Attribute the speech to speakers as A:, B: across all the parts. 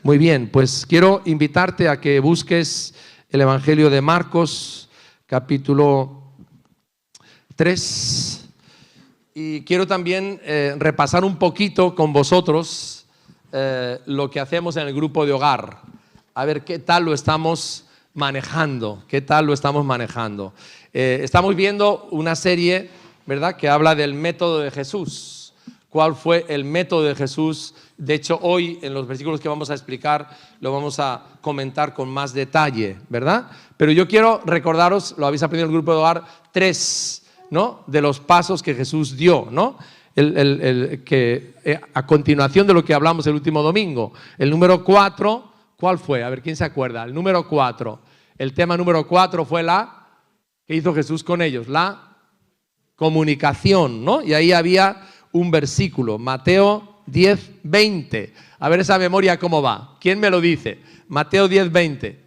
A: Muy bien, pues quiero invitarte a que busques el Evangelio de Marcos, capítulo 3. Y quiero también repasar un poquito con vosotros lo que hacemos en el grupo de hogar. A ver qué tal lo estamos manejando, estamos viendo una serie, ¿verdad?, que habla del método de Jesús. ¿Cuál fue el método de Jesús? De hecho, hoy en los versículos que vamos a explicar lo vamos a comentar con más detalle, ¿verdad? Pero yo quiero recordaros, lo habéis aprendido en el grupo de hogar, 3, ¿no?, de los pasos que Jesús dio, ¿no? A continuación de lo que hablamos el último domingo. El número 4, ¿cuál fue? A ver, ¿quién se acuerda? El número 4. El tema número 4 fue ¿qué hizo Jesús con ellos? La comunicación, ¿no? Y ahí había un versículo, Mateo 10:20. A ver esa memoria cómo va. ¿Quién me lo dice? Mateo 10:20.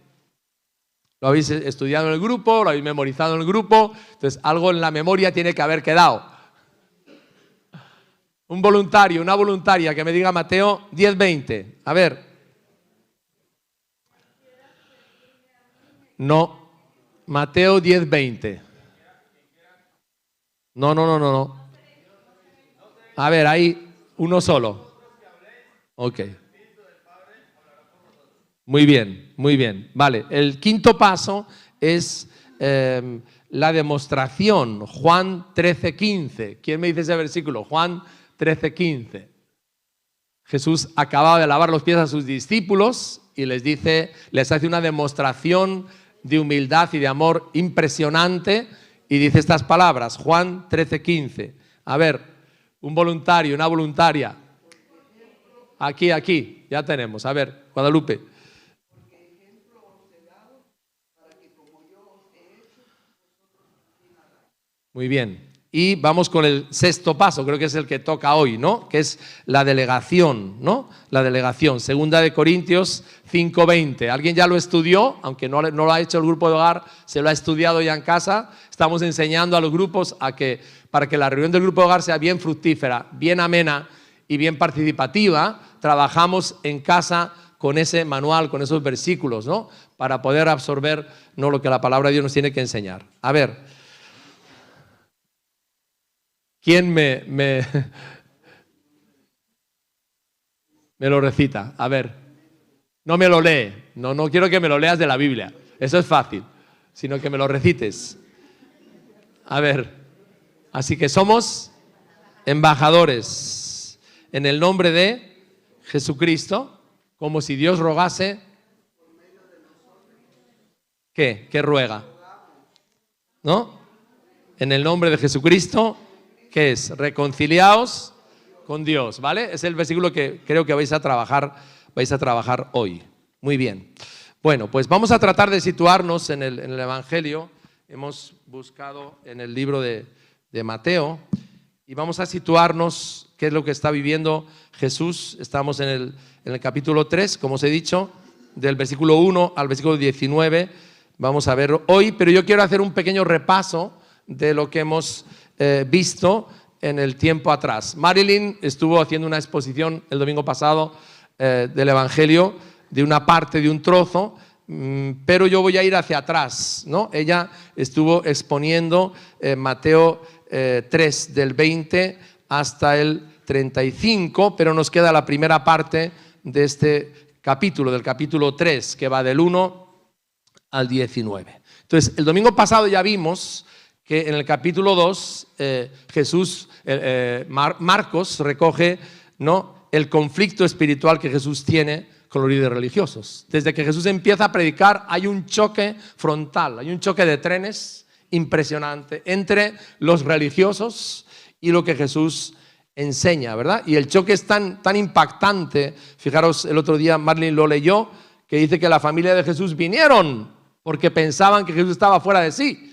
A: Lo habéis estudiado en el grupo, lo habéis memorizado en el grupo, entonces algo en la memoria tiene que haber quedado. Un voluntario, una voluntaria que me diga Mateo 10:20. A ver. No, Mateo 10:20. No. A ver, ahí uno solo. Ok. Muy bien. Vale, el quinto paso es la demostración. Juan 13:15. ¿Quién me dice ese versículo? Juan 13:15. Jesús acababa de lavar los pies a sus discípulos y les hace una demostración de humildad y de amor impresionante y dice estas palabras, Juan 13:15. A ver, un voluntario, una voluntaria. Aquí, ya tenemos. A ver, Guadalupe. Muy bien. Y vamos con el sexto paso, creo que es el que toca hoy, ¿no? Que es la delegación, ¿no? La delegación. 2 Corintios 5:20. ¿Alguien ya lo estudió? Aunque no lo ha hecho el grupo de hogar, se lo ha estudiado ya en casa. Estamos enseñando a los grupos para que la reunión del grupo de hogar sea bien fructífera, bien amena y bien participativa. Trabajamos en casa con ese manual, con esos versículos, ¿no? Para poder absorber, ¿no?, lo que la palabra de Dios nos tiene que enseñar. A ver. ¿Quién me lo recita? A ver, no me lo lee. No quiero que me lo leas de la Biblia. Eso es fácil. Sino que me lo recites. A ver, así que somos embajadores en el nombre de Jesucristo, como si Dios rogase. ¿Qué? ¿Qué ruega? ¿No? En el nombre de Jesucristo. ¿Qué es? Reconciliaos con Dios, ¿vale? Es el versículo que creo que vais a trabajar hoy. Muy bien. Bueno, pues vamos a tratar de situarnos en el Evangelio. Hemos buscado en el libro de Mateo y vamos a situarnos qué es lo que está viviendo Jesús. Estamos en el capítulo 3, como os he dicho, del versículo 1 al versículo 19. Vamos a ver hoy, pero yo quiero hacer un pequeño repaso de lo que hemos visto en el tiempo atrás. Marilyn estuvo haciendo una exposición el domingo pasado del Evangelio, de una parte, de un trozo, pero yo voy a ir hacia atrás, ¿no? Ella estuvo exponiendo Mateo 3, del 20 hasta el 35, pero nos queda la primera parte de este capítulo, del capítulo 3, que va del 1 al 19. Entonces, el domingo pasado ya vimos que en el capítulo 2 Marcos recoge, ¿no?, el conflicto espiritual que Jesús tiene con los líderes religiosos. Desde que Jesús empieza a predicar hay un choque frontal, hay un choque de trenes impresionante entre los religiosos y lo que Jesús enseña, ¿verdad? Y el choque es tan impactante. Fijaros, el otro día Marlene lo leyó, que dice que la familia de Jesús vinieron porque pensaban que Jesús estaba fuera de sí.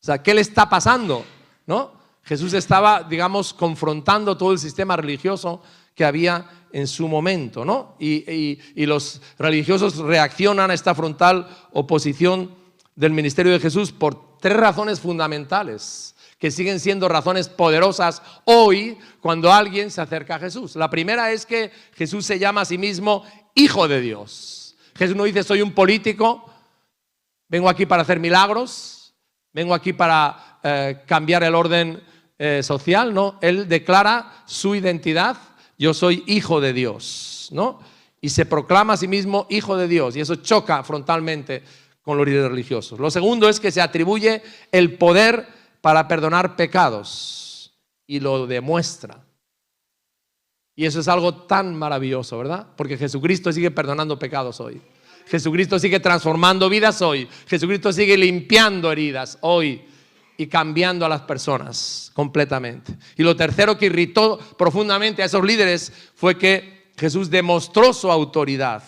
A: O sea, ¿qué le está pasando? ¿No? Jesús estaba, digamos, confrontando todo el sistema religioso que había en su momento, ¿no? Y los religiosos reaccionan a esta frontal oposición del ministerio de Jesús por 3 razones fundamentales, que siguen siendo razones poderosas hoy cuando alguien se acerca a Jesús. La primera es que Jesús se llama a sí mismo hijo de Dios. Jesús no dice soy un político, vengo aquí para hacer milagros, vengo aquí para cambiar el orden social, ¿no? Él declara su identidad, yo soy hijo de Dios, ¿no? Y se proclama a sí mismo hijo de Dios, y eso choca frontalmente con los líderes religiosos. Lo segundo es que se atribuye el poder para perdonar pecados, y lo demuestra. Y eso es algo tan maravilloso, ¿verdad? Porque Jesucristo sigue perdonando pecados hoy. Jesucristo sigue transformando vidas hoy. Jesucristo sigue limpiando heridas hoy y cambiando a las personas completamente. Y lo tercero que irritó profundamente a esos líderes fue que Jesús demostró su autoridad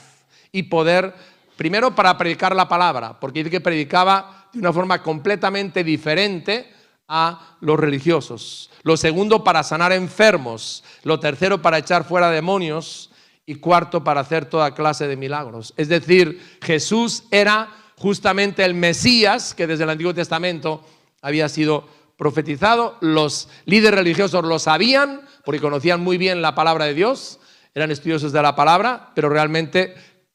A: y poder, primero para predicar la palabra, porque dice que predicaba de una forma completamente diferente a los religiosos. Lo segundo, para sanar enfermos. Lo tercero, para echar fuera demonios. Y cuarto, para hacer toda clase de milagros. Es decir, Jesús era justamente el Mesías que desde el Antiguo Testamento había sido profetizado. Los líderes religiosos lo sabían porque conocían muy bien la palabra de Dios, eran estudiosos de la palabra, pero realmente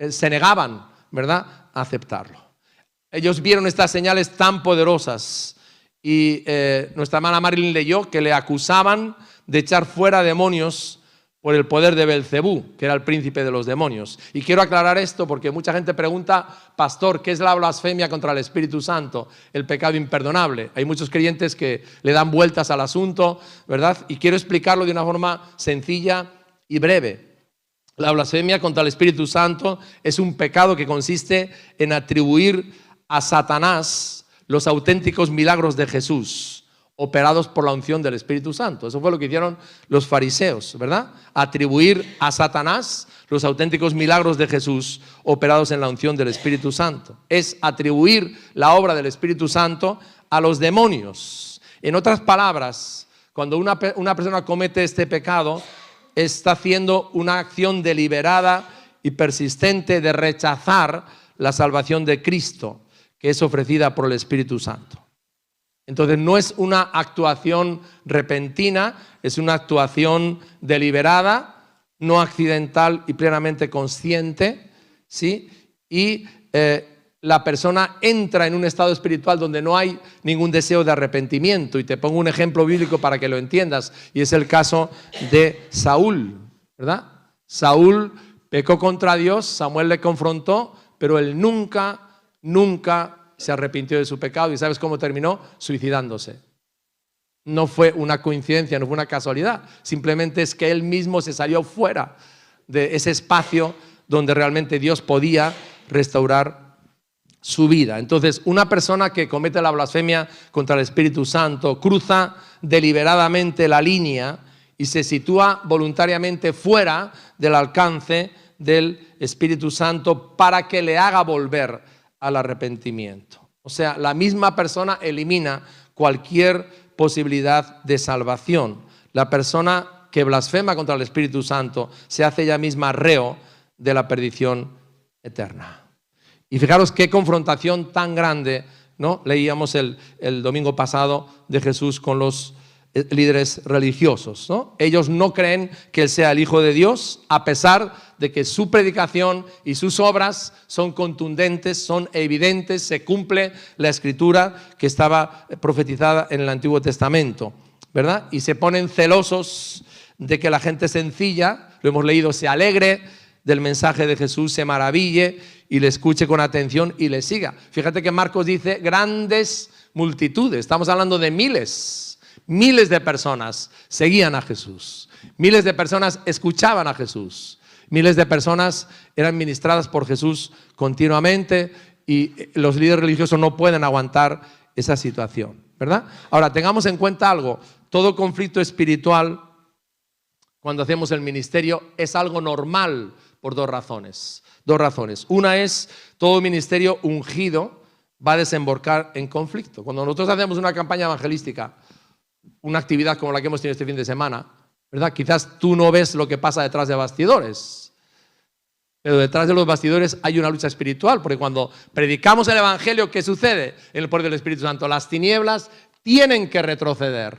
A: se negaban, ¿verdad?, a aceptarlo. Ellos vieron estas señales tan poderosas y nuestra hermana Marilyn leyó que le acusaban de echar fuera demonios por el poder de Belcebú, que era el príncipe de los demonios. Y quiero aclarar esto porque mucha gente pregunta, pastor, ¿qué es la blasfemia contra el Espíritu Santo? El pecado imperdonable. Hay muchos creyentes que le dan vueltas al asunto, ¿verdad? Y quiero explicarlo de una forma sencilla y breve. La blasfemia contra el Espíritu Santo es un pecado que consiste en atribuir a Satanás los auténticos milagros de Jesús, operados por la unción del Espíritu Santo. Eso fue lo que hicieron los fariseos, ¿verdad? Atribuir a Satanás los auténticos milagros de Jesús operados en la unción del Espíritu Santo. Es atribuir la obra del Espíritu Santo a los demonios. En otras palabras, cuando una persona comete este pecado, está haciendo una acción deliberada y persistente de rechazar la salvación de Cristo, que es ofrecida por el Espíritu Santo. Entonces no es una actuación repentina, es una actuación deliberada, no accidental y plenamente consciente, ¿sí? Y la persona entra en un estado espiritual donde no hay ningún deseo de arrepentimiento. Y te pongo un ejemplo bíblico para que lo entiendas, y es el caso de Saúl, ¿verdad? Saúl pecó contra Dios, Samuel le confrontó, pero él nunca se arrepintió de su pecado. ¿Y sabes cómo terminó? Suicidándose. No fue una coincidencia, no fue una casualidad. Simplemente es que él mismo se salió fuera de ese espacio donde realmente Dios podía restaurar su vida. Entonces, una persona que comete la blasfemia contra el Espíritu Santo cruza deliberadamente la línea y se sitúa voluntariamente fuera del alcance del Espíritu Santo para que le haga volver al arrepentimiento. O sea, la misma persona elimina cualquier posibilidad de salvación. La persona que blasfema contra el Espíritu Santo se hace ella misma reo de la perdición eterna. Y fijaros qué confrontación tan grande, ¿no? Leíamos el domingo pasado de Jesús con los líderes religiosos, ¿no? Ellos no creen que Él sea el Hijo de Dios, a pesar de que su predicación y sus obras son contundentes, son evidentes, se cumple la escritura que estaba profetizada en el Antiguo Testamento, ¿verdad? Y se ponen celosos de que la gente sencilla, lo hemos leído, se alegre del mensaje de Jesús, se maraville y le escuche con atención y le siga. Fíjate que Marcos dice grandes multitudes, estamos hablando de miles de personas seguían a Jesús, miles de personas escuchaban a Jesús, miles de personas eran ministradas por Jesús continuamente y los líderes religiosos no pueden aguantar esa situación, ¿verdad? Ahora, tengamos en cuenta algo, todo conflicto espiritual cuando hacemos el ministerio es algo normal por dos razones. Una es, todo ministerio ungido va a desembocar en conflicto. Cuando nosotros hacemos una campaña evangelística, una actividad como la que hemos tenido este fin de semana, ¿verdad? Quizás tú no ves lo que pasa detrás de bastidores, pero detrás de los bastidores hay una lucha espiritual, porque cuando predicamos el Evangelio, ¿qué sucede en el poder del Espíritu Santo? Las tinieblas tienen que retroceder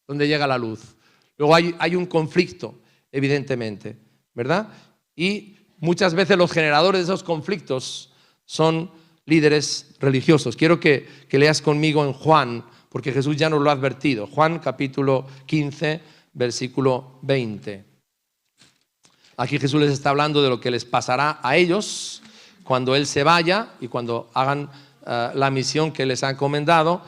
A: donde llega la luz. Luego hay un conflicto, evidentemente, ¿verdad? Y muchas veces los generadores de esos conflictos son líderes religiosos. Quiero que leas conmigo en Juan, porque Jesús ya nos lo ha advertido. Juan capítulo 15, versículo 20. Aquí Jesús les está hablando de lo que les pasará a ellos cuando Él se vaya y cuando hagan la misión que les ha encomendado.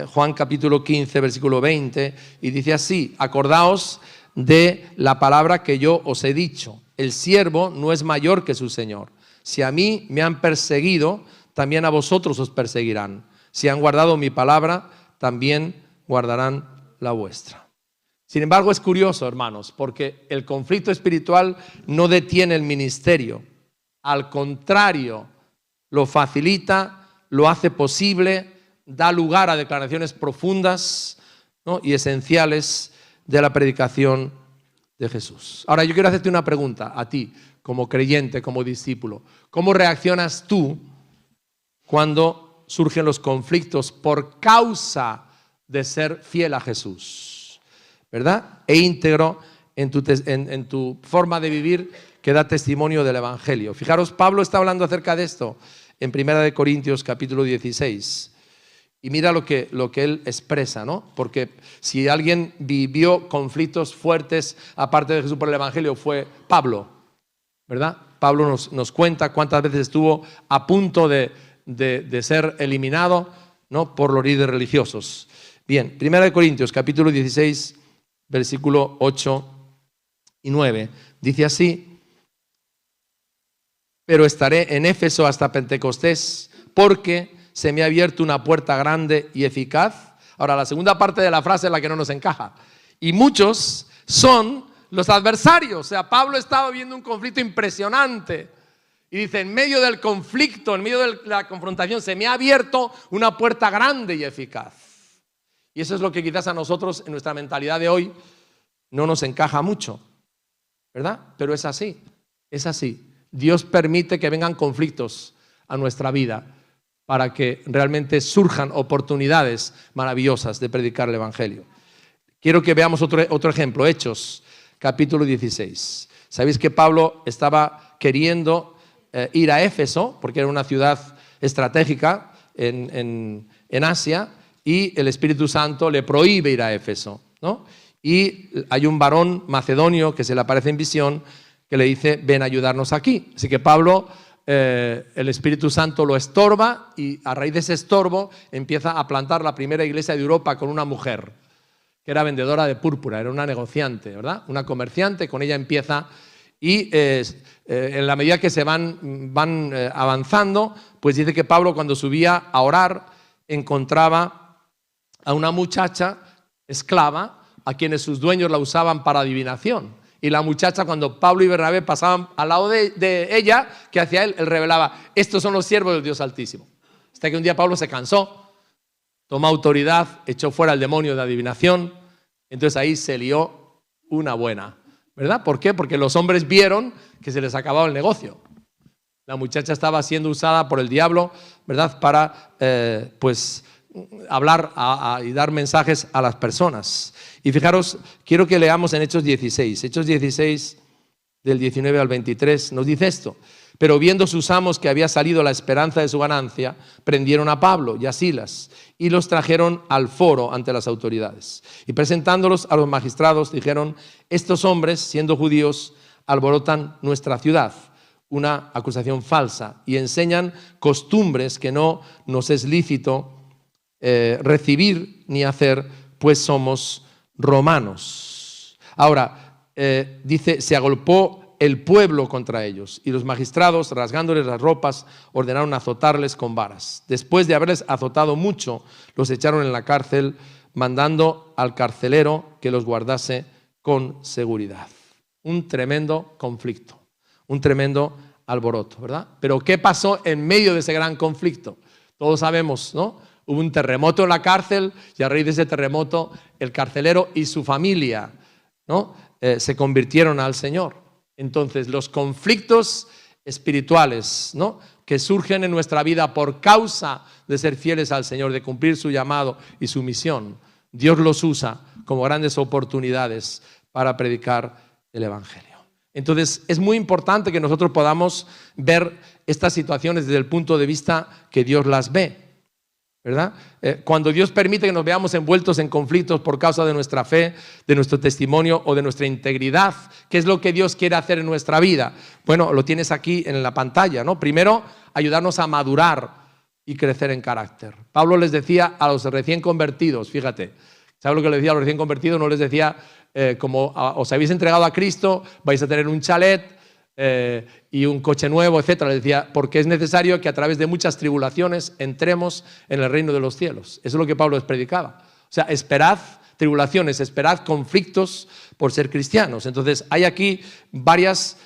A: Juan capítulo 15, versículo 20, y dice así: acordaos de la palabra que yo os he dicho, el siervo no es mayor que su señor. Si a mí me han perseguido, también a vosotros os perseguirán. Si han guardado mi palabra, también guardarán la vuestra. Sin embargo, es curioso, hermanos, porque el conflicto espiritual no detiene el ministerio. Al contrario, lo facilita, lo hace posible, da lugar a declaraciones profundas, ¿no?, y esenciales de la predicación de Jesús. Ahora, yo quiero hacerte una pregunta a ti, como creyente, como discípulo. ¿Cómo reaccionas tú cuando surgen los conflictos por causa de ser fiel a Jesús, ¿verdad? E íntegro en tu forma de vivir, que da testimonio del Evangelio. Fijaros, Pablo está hablando acerca de esto en 1 Corintios capítulo 16. Y mira lo que él expresa, ¿no? Porque si alguien vivió conflictos fuertes aparte de Jesús por el Evangelio, fue Pablo, ¿verdad? Pablo nos cuenta cuántas veces estuvo a punto de ser eliminado, ¿no?, por los líderes religiosos. Bien, 1 Corintios capítulo 16, versículo 8 y 9. Dice así: pero estaré en Éfeso hasta Pentecostés, porque se me ha abierto una puerta grande y eficaz. Ahora, la segunda parte de la frase es la que no nos encaja. Y muchos son los adversarios. O sea, Pablo estaba viendo un conflicto impresionante. Y dice, en medio del conflicto, en medio de la confrontación, se me ha abierto una puerta grande y eficaz. Y eso es lo que quizás a nosotros, en nuestra mentalidad de hoy, no nos encaja mucho, ¿verdad? Pero es así, es así. Dios permite que vengan conflictos a nuestra vida para que realmente surjan oportunidades maravillosas de predicar el Evangelio. Quiero que veamos otro ejemplo, Hechos, capítulo 16. Sabéis que Pablo estaba queriendo ir a Éfeso, porque era una ciudad estratégica en Asia, y el Espíritu Santo le prohíbe ir a Éfeso, ¿no? Y hay un varón macedonio que se le aparece en visión que le dice, ven a ayudarnos aquí. Así que Pablo, el Espíritu Santo lo estorba, y a raíz de ese estorbo empieza a plantar la primera iglesia de Europa con una mujer que era vendedora de púrpura, era una negociante, ¿verdad? Una comerciante, con ella empieza, y en la medida que se van avanzando, pues dice que Pablo, cuando subía a orar, encontraba a una muchacha esclava a quienes sus dueños la usaban para adivinación. Y la muchacha, cuando Pablo y Bernabé pasaban al lado de ella, ¿qué hacía él? Él revelaba, estos son los siervos del Dios Altísimo. Hasta que un día Pablo se cansó, tomó autoridad, echó fuera el demonio de adivinación. Entonces ahí se lió una buena, ¿verdad? ¿Por qué? Porque los hombres vieron que se les acababa el negocio. La muchacha estaba siendo usada por el diablo, ¿verdad? Para, pues, hablar y dar mensajes a las personas. Y fijaros, quiero que leamos en Hechos 16. Hechos 16, del 19 al 23, nos dice esto. Pero viendo sus amos que había salido la esperanza de su ganancia, prendieron a Pablo y a Silas y los trajeron al foro ante las autoridades. Y presentándolos a los magistrados, dijeron, estos hombres, siendo judíos, alborotan nuestra ciudad, una acusación falsa, y enseñan costumbres que no nos es lícito recibir ni hacer, pues somos romanos. Ahora, dice, se agolpó el pueblo contra ellos, y los magistrados, rasgándoles las ropas, ordenaron azotarles con varas. Después de haberles azotado mucho, los echaron en la cárcel, mandando al carcelero que los guardase con seguridad. Un tremendo conflicto, un tremendo alboroto, ¿verdad? Pero ¿qué pasó en medio de ese gran conflicto? Todos sabemos, ¿no? Hubo un terremoto en la cárcel, y a raíz de ese terremoto el carcelero y su familia, ¿no? Se convirtieron al Señor. Entonces los conflictos espirituales, ¿no?, que surgen en nuestra vida por causa de ser fieles al Señor, de cumplir su llamado y su misión, Dios los usa como grandes oportunidades para predicar el Evangelio. Entonces, es muy importante que nosotros podamos ver estas situaciones desde el punto de vista que Dios las ve, ¿verdad? Cuando Dios permite que nos veamos envueltos en conflictos por causa de nuestra fe, de nuestro testimonio o de nuestra integridad, ¿qué es lo que Dios quiere hacer en nuestra vida? Bueno, lo tienes aquí en la pantalla, ¿no? Primero, ayudarnos a madurar y crecer en carácter. Pablo les decía a los recién convertidos, fíjate, ¿sabes lo que les decía a los recién convertidos? No les decía, como os habéis entregado a Cristo, vais a tener un chalet y un coche nuevo, etcétera. Les decía, porque es necesario que a través de muchas tribulaciones entremos en el reino de los cielos. Eso es lo que Pablo les predicaba. O sea, esperad tribulaciones, esperad conflictos por ser cristianos. Entonces, hay aquí varios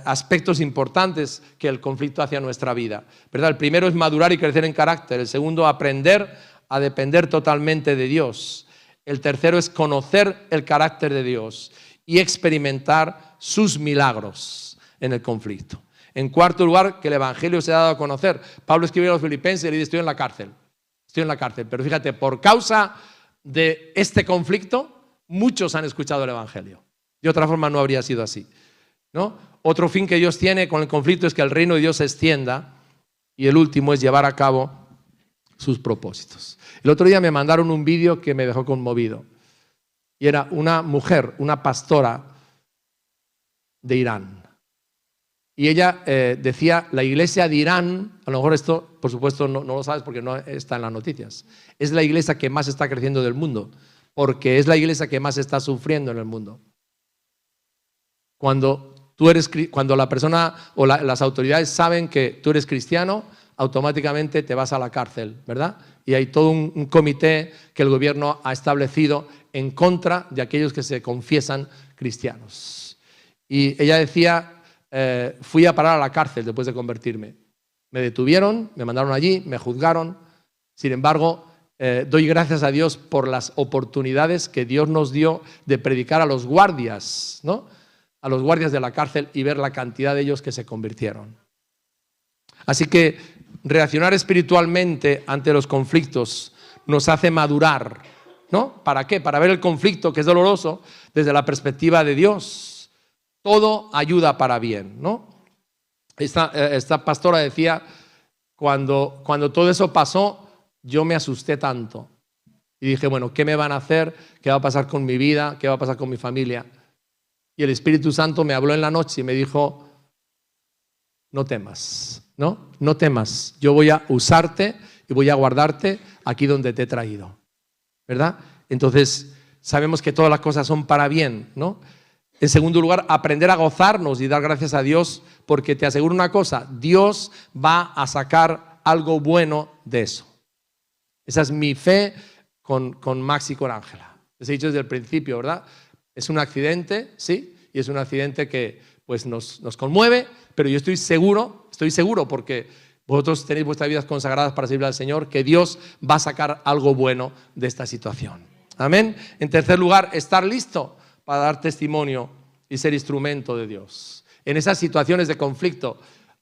A: aspectos importantes que el conflicto hace a nuestra vida, ¿verdad? El primero es madurar y crecer en carácter. El segundo, aprender a depender totalmente de Dios. El tercero es conocer el carácter de Dios y experimentar sus milagros en el conflicto. En cuarto lugar, que el Evangelio se ha dado a conocer. Pablo escribió a los filipenses y le dice, estoy en la cárcel. Pero fíjate, por causa de este conflicto, muchos han escuchado el Evangelio. De otra forma no habría sido así, ¿no? Otro fin que Dios tiene con el conflicto es que el reino de Dios se extienda, y el último es llevar a cabo sus propósitos. El otro día me mandaron un vídeo que me dejó conmovido. Y era una mujer, una pastora de Irán. Y ella decía, la iglesia de Irán, a lo mejor esto, por supuesto, no lo sabes porque no está en las noticias, es la iglesia que más está creciendo del mundo, porque es la iglesia que más está sufriendo en el mundo. Cuando la persona o las autoridades saben que tú eres cristiano, automáticamente te vas a la cárcel, ¿verdad? Y hay todo un comité que el gobierno ha establecido en contra de aquellos que se confiesan cristianos. Y ella decía, fui a parar a la cárcel después de convertirme. Me detuvieron, me mandaron allí, me juzgaron. Sin embargo, doy gracias a Dios por las oportunidades que Dios nos dio de predicar a los guardias, ¿no? A los guardias de la cárcel y ver la cantidad de ellos que se convirtieron. Así que reaccionar espiritualmente ante los conflictos nos hace madurar, ¿no? ¿Para qué? Para ver el conflicto, que es doloroso, desde la perspectiva de Dios. Todo ayuda para bien, ¿no? Esta pastora decía, cuando todo eso pasó, yo me asusté tanto. Y dije, bueno, ¿qué me van a hacer? ¿Qué va a pasar con mi vida? ¿Qué va a pasar con mi familia? Y el Espíritu Santo me habló en la noche y me dijo, no temas, ¿no? No temas, yo voy a usarte y voy a guardarte aquí donde te he traído, ¿verdad? Entonces, sabemos que todas las cosas son para bien, ¿no? En segundo lugar, aprender a gozarnos y dar gracias a Dios, porque te aseguro una cosa, Dios va a sacar algo bueno de eso. Esa es mi fe con Max y con Ángela. Les he dicho desde el principio, ¿verdad? Es un accidente, sí, y es un accidente que pues nos conmueve, pero yo estoy seguro porque vosotros tenéis vuestras vidas consagradas para servir al Señor, que Dios va a sacar algo bueno de esta situación. Amén. En tercer lugar, estar listo para dar testimonio y ser instrumento de Dios. En esas situaciones de conflicto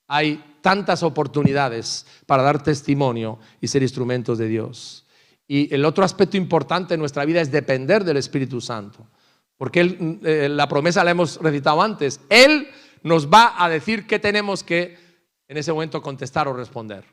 A: hay tantas oportunidades para dar testimonio y ser instrumentos de Dios. Y el otro aspecto importante en nuestra vida es depender del Espíritu Santo. Porque la promesa la hemos recitado antes. Él nos va a decir qué tenemos que en ese momento contestar o responder.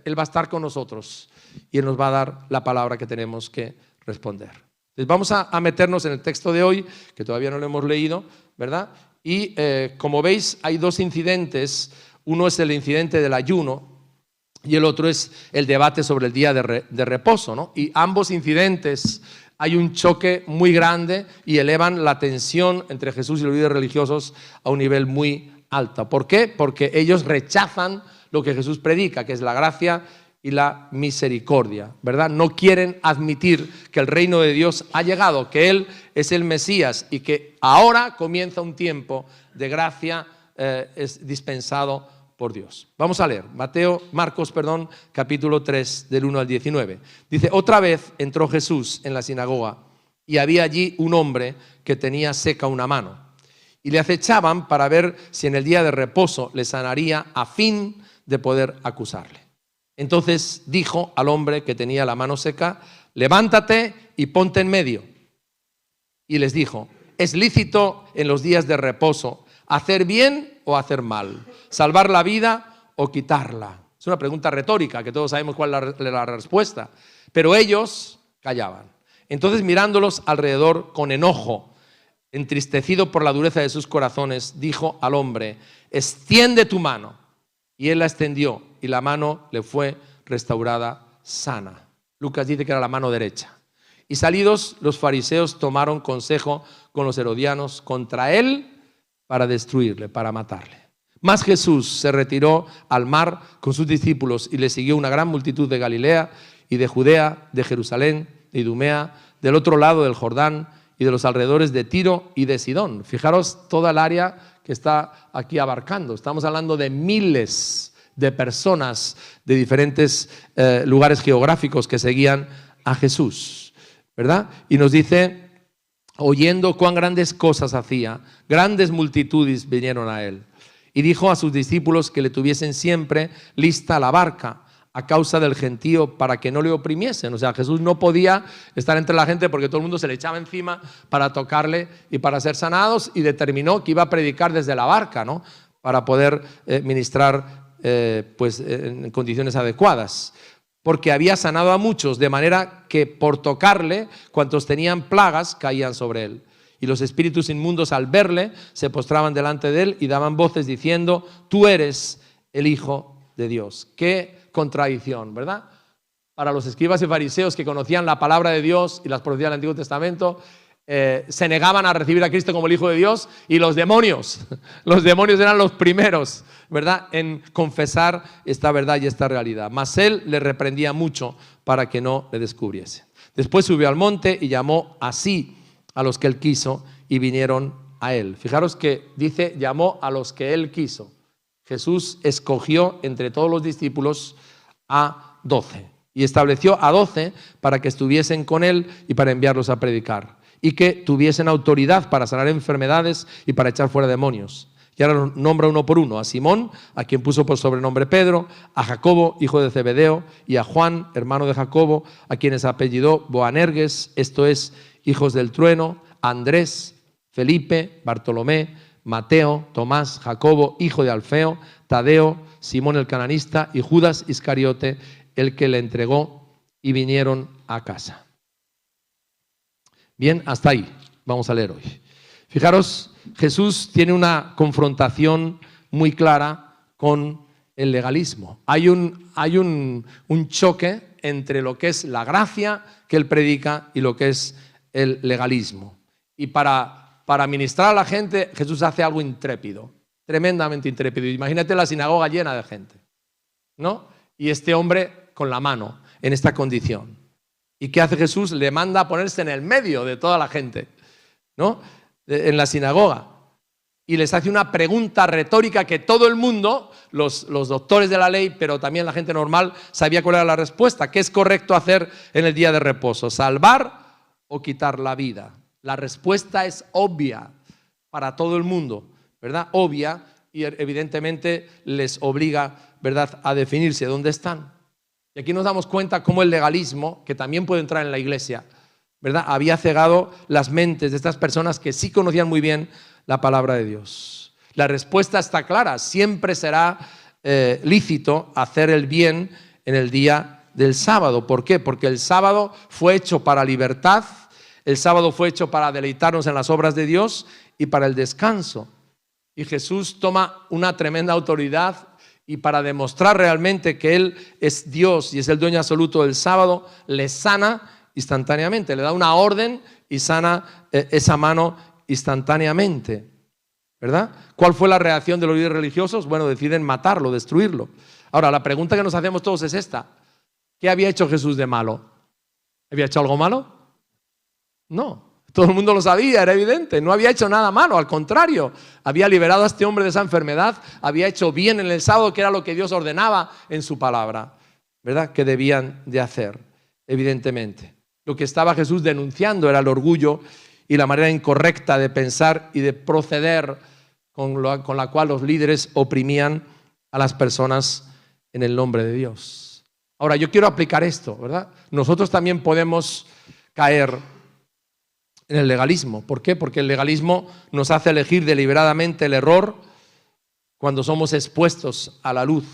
A: Él va a estar con nosotros y Él nos va a dar la palabra que tenemos que responder. Entonces vamos a meternos en el texto de hoy, que todavía no lo hemos leído, ¿verdad? Y como veis, hay dos incidentes. Uno es el incidente del ayuno y el otro es el debate sobre el día de reposo, ¿no? Y ambos incidentes hay un choque muy grande y elevan la tensión entre Jesús y los líderes religiosos a un nivel muy alto. ¿Por qué? Porque ellos rechazan lo que Jesús predica, que es la gracia y la misericordia, ¿verdad? No quieren admitir que el reino de Dios ha llegado, que Él es el Mesías y que ahora comienza un tiempo de gracia es dispensado por Dios. Vamos a leer Marcos, capítulo 3, del 1 al 19. Dice, otra vez entró Jesús en la sinagoga y había allí un hombre que tenía seca una mano. Y le acechaban para ver si en el día de reposo le sanaría a fin de poder acusarle. Entonces dijo al hombre que tenía la mano seca, levántate y ponte en medio. Y les dijo, es lícito en los días de reposo ¿Hacer bien o hacer mal? ¿Salvar la vida o quitarla? Es una pregunta retórica, que todos sabemos cuál es la respuesta. Pero ellos callaban. Entonces, mirándolos alrededor con enojo, entristecido por la dureza de sus corazones, dijo al hombre: extiende tu mano. Y él la extendió y la mano le fue restaurada sana. Lucas dice que era la mano derecha. Y salidos los fariseos tomaron consejo con los herodianos contra él para destruirle, para matarle. Mas Jesús se retiró al mar con sus discípulos y le siguió una gran multitud de Galilea y de Judea, de Jerusalén, de Idumea, del otro lado del Jordán y de los alrededores de Tiro y de Sidón. Fijaros toda el área que está aquí abarcando. Estamos hablando de miles de personas de diferentes lugares geográficos que seguían a Jesús, ¿verdad? Y nos dice, oyendo cuán grandes cosas hacía, grandes multitudes vinieron a él. Y dijo a sus discípulos que le tuviesen siempre lista la barca a causa del gentío para que no le oprimiesen. O sea, Jesús no podía estar entre la gente porque todo el mundo se le echaba encima para tocarle y para ser sanados, y determinó que iba a predicar desde la barca, ¿no? Para poder ministrar en condiciones adecuadas. Porque había sanado a muchos, de manera que por tocarle, cuantos tenían plagas caían sobre él. Y los espíritus inmundos, al verle, se postraban delante de él y daban voces diciendo: tú eres el Hijo de Dios. Qué contradicción, ¿verdad? Para los escribas y fariseos que conocían la palabra de Dios y las profecías del Antiguo Testamento, se negaban a recibir a Cristo como el Hijo de Dios, y los demonios eran los primeros, ¿verdad?, en confesar esta verdad y esta realidad. Mas él le reprendía mucho para que no le descubriese. Después subió al monte y llamó así a los que él quiso y vinieron a él. Fijaros que dice, llamó a los que él quiso. Jesús escogió entre todos los discípulos a 12 y estableció a 12 para que estuviesen con él y para enviarlos a predicar, y que tuviesen autoridad para sanar enfermedades y para echar fuera demonios. Y ahora los nombra uno por uno: a Simón, a quien puso por sobrenombre Pedro, a Jacobo, hijo de Zebedeo, y a Juan, hermano de Jacobo, a quienes apellidó Boanerges, esto es, hijos del trueno, a Andrés, Felipe, Bartolomé, Mateo, Tomás, Jacobo, hijo de Alfeo, Tadeo, Simón el cananista y Judas Iscariote, el que le entregó, y vinieron a casa. Bien, hasta ahí vamos a leer hoy. Fijaros, Jesús tiene una confrontación muy clara con el legalismo. Hay un choque entre lo que es la gracia que él predica y lo que es el legalismo. Y para ministrar a la gente, Jesús hace algo intrépido, tremendamente intrépido. Imagínate la sinagoga llena de gente, ¿no? Y este hombre con la mano en esta condición. ¿Y qué hace Jesús? Le manda a ponerse en el medio de toda la gente, ¿no?, en la sinagoga. Y les hace una pregunta retórica que todo el mundo, los doctores de la ley, pero también la gente normal, sabía cuál era la respuesta. ¿Qué es correcto hacer en el día de reposo? ¿Salvar o quitar la vida? La respuesta es obvia para todo el mundo, ¿verdad? Obvia, y evidentemente les obliga, ¿verdad?, a definirse dónde están. Y aquí nos damos cuenta cómo el legalismo, que también puede entrar en la iglesia, ¿verdad?, había cegado las mentes de estas personas que sí conocían muy bien la palabra de Dios. La respuesta está clara: siempre será lícito hacer el bien en el día del sábado. ¿Por qué? Porque el sábado fue hecho para libertad, el sábado fue hecho para deleitarnos en las obras de Dios y para el descanso. Y Jesús toma una tremenda autoridad, y para demostrar realmente que Él es Dios y es el dueño absoluto del sábado, le sana instantáneamente, le da una orden y sana esa mano instantáneamente, ¿verdad? ¿Cuál fue la reacción de los líderes religiosos? Bueno, deciden matarlo, destruirlo. Ahora, la pregunta que nos hacemos todos es esta: ¿qué había hecho Jesús de malo? ¿Había hecho algo malo? No. Todo el mundo lo sabía, era evidente. No había hecho nada malo, al contrario. Había liberado a este hombre de esa enfermedad, había hecho bien en el sábado, que era lo que Dios ordenaba en su palabra, ¿verdad?, que debían de hacer, evidentemente. Lo que estaba Jesús denunciando era el orgullo y la manera incorrecta de pensar y de proceder con la cual los líderes oprimían a las personas en el nombre de Dios. Ahora, yo quiero aplicar esto, ¿verdad? Nosotros también podemos caer en el legalismo. ¿Por qué? Porque el legalismo nos hace elegir deliberadamente el error cuando somos expuestos a la luz.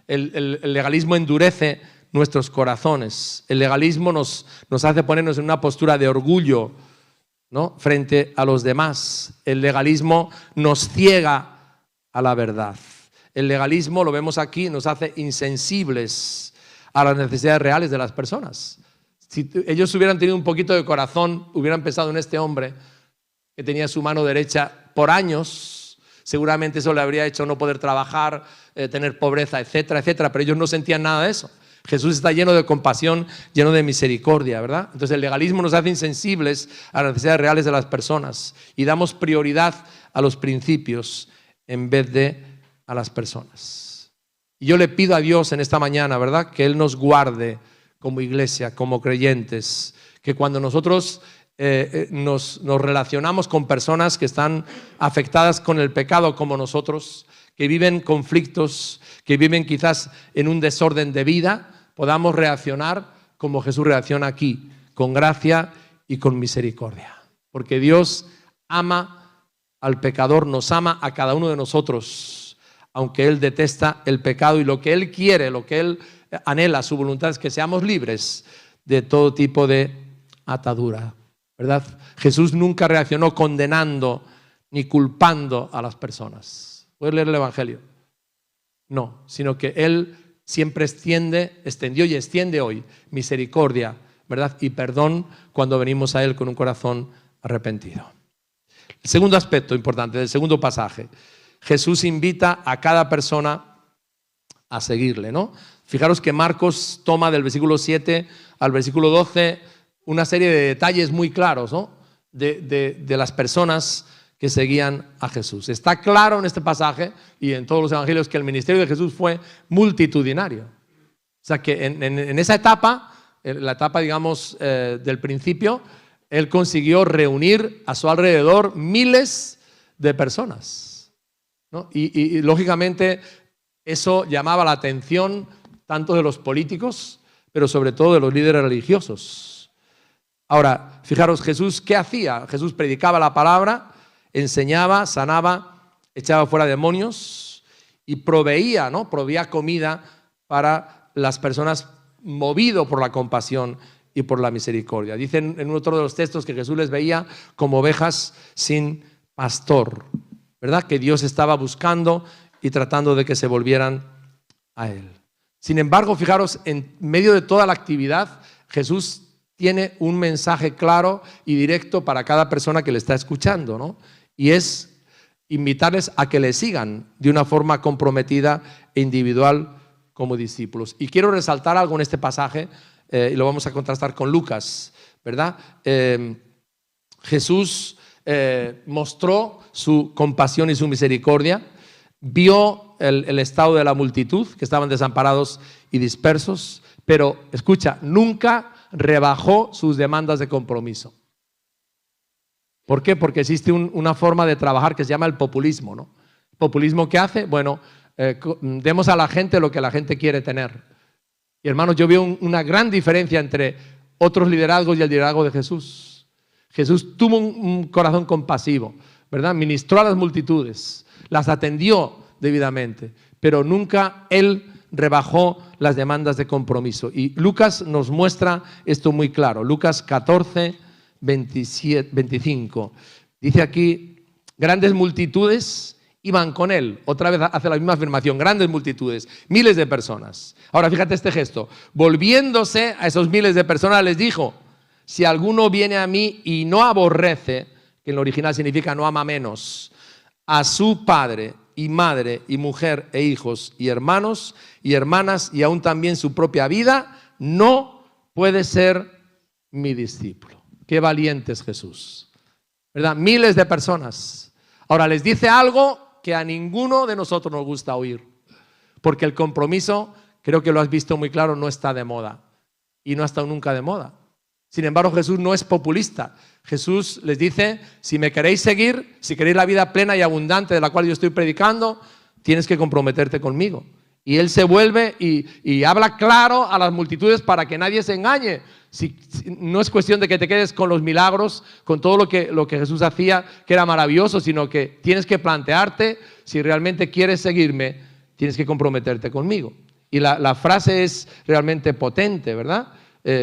A: El legalismo endurece nuestros corazones. El legalismo nos hace ponernos en una postura de orgullo, ¿no?, frente a los demás. El legalismo nos ciega a la verdad. El legalismo, lo vemos aquí, nos hace insensibles a las necesidades reales de las personas. Si ellos hubieran tenido un poquito de corazón, hubieran pensado en este hombre que tenía su mano derecha por años, seguramente eso le habría hecho no poder trabajar, tener pobreza, etcétera, etcétera, pero ellos no sentían nada de eso. Jesús está lleno de compasión, lleno de misericordia, ¿verdad? Entonces el legalismo nos hace insensibles a las necesidades reales de las personas y damos prioridad a los principios en vez de a las personas. Y yo le pido a Dios en esta mañana, ¿verdad?, que Él nos guarde como iglesia, como creyentes, que cuando nosotros nos relacionamos con personas que están afectadas con el pecado como nosotros, que viven conflictos, que viven quizás en un desorden de vida, podamos reaccionar como Jesús reacciona aquí, con gracia y con misericordia. Porque Dios ama al pecador, nos ama a cada uno de nosotros, aunque Él detesta el pecado, y lo que Él quiere, lo que Él anhela, su voluntad es que seamos libres de todo tipo de atadura, ¿verdad? Jesús nunca reaccionó condenando ni culpando a las personas. ¿Puedes leer el Evangelio? No, sino que Él siempre extendió y extiende hoy misericordia, ¿verdad?, y perdón cuando venimos a Él con un corazón arrepentido. El segundo aspecto importante del segundo pasaje: Jesús invita a cada persona a seguirle, ¿no? Fijaros que Marcos toma del versículo 7 al versículo 12 una serie de detalles muy claros, ¿no?, de las personas que seguían a Jesús. Está claro en este pasaje y en todos los evangelios que el ministerio de Jesús fue multitudinario. O sea que en esa etapa, la etapa, digamos, del principio, Él consiguió reunir a su alrededor miles de personas, ¿no? Y lógicamente eso llamaba la atención tanto de los políticos, pero sobre todo de los líderes religiosos. Ahora, fijaros, Jesús, ¿qué hacía? Jesús predicaba la palabra, enseñaba, sanaba, echaba fuera demonios y proveía, ¿no?, proveía comida para las personas, movido por la compasión y por la misericordia. Dicen en otro de los textos que Jesús les veía como ovejas sin pastor, ¿verdad?, que Dios estaba buscando y tratando de que se volvieran a Él. Sin embargo, fijaros, en medio de toda la actividad, Jesús tiene un mensaje claro y directo para cada persona que le está escuchando, ¿no? Y es invitarles a que le sigan de una forma comprometida e individual como discípulos. Y quiero resaltar algo en este pasaje, y lo vamos a contrastar con Lucas, ¿verdad? Jesús mostró su compasión y su misericordia, vio el estado de la multitud, que estaban desamparados y dispersos, pero, escucha, nunca rebajó sus demandas de compromiso. ¿Por qué? Porque existe una forma de trabajar que se llama el populismo, ¿no? ¿Populismo qué hace? Bueno, demos a la gente lo que la gente quiere tener. Y hermanos, yo veo una gran diferencia entre otros liderazgos y el liderazgo de Jesús. Jesús tuvo un corazón compasivo, ¿verdad? Ministró a las multitudes, las atendió debidamente, pero nunca Él rebajó las demandas de compromiso. Y Lucas nos muestra esto muy claro. Lucas 14, 25. Dice aquí, grandes multitudes iban con Él. Otra vez hace la misma afirmación, grandes multitudes, miles de personas. Ahora fíjate este gesto. Volviéndose a esos miles de personas les dijo, si alguno viene a mí y no aborrece, que en lo original significa no ama menos, a su padre y madre y mujer e hijos y hermanos y hermanas y aún también su propia vida, no puede ser mi discípulo. Qué valiente es Jesús, ¿verdad? Miles de personas. Ahora les dice algo que a ninguno de nosotros nos gusta oír, porque el compromiso, creo que lo has visto muy claro, no está de moda y no ha estado nunca de moda. Sin embargo, Jesús no es populista. Jesús les dice, si me queréis seguir, si queréis la vida plena y abundante de la cual yo estoy predicando, tienes que comprometerte conmigo. Y Él se vuelve y habla claro a las multitudes para que nadie se engañe. No es cuestión de que te quedes con los milagros, con todo lo que Jesús hacía, que era maravilloso, sino que tienes que plantearte, si realmente quieres seguirme, tienes que comprometerte conmigo. Y la frase es realmente potente, ¿verdad?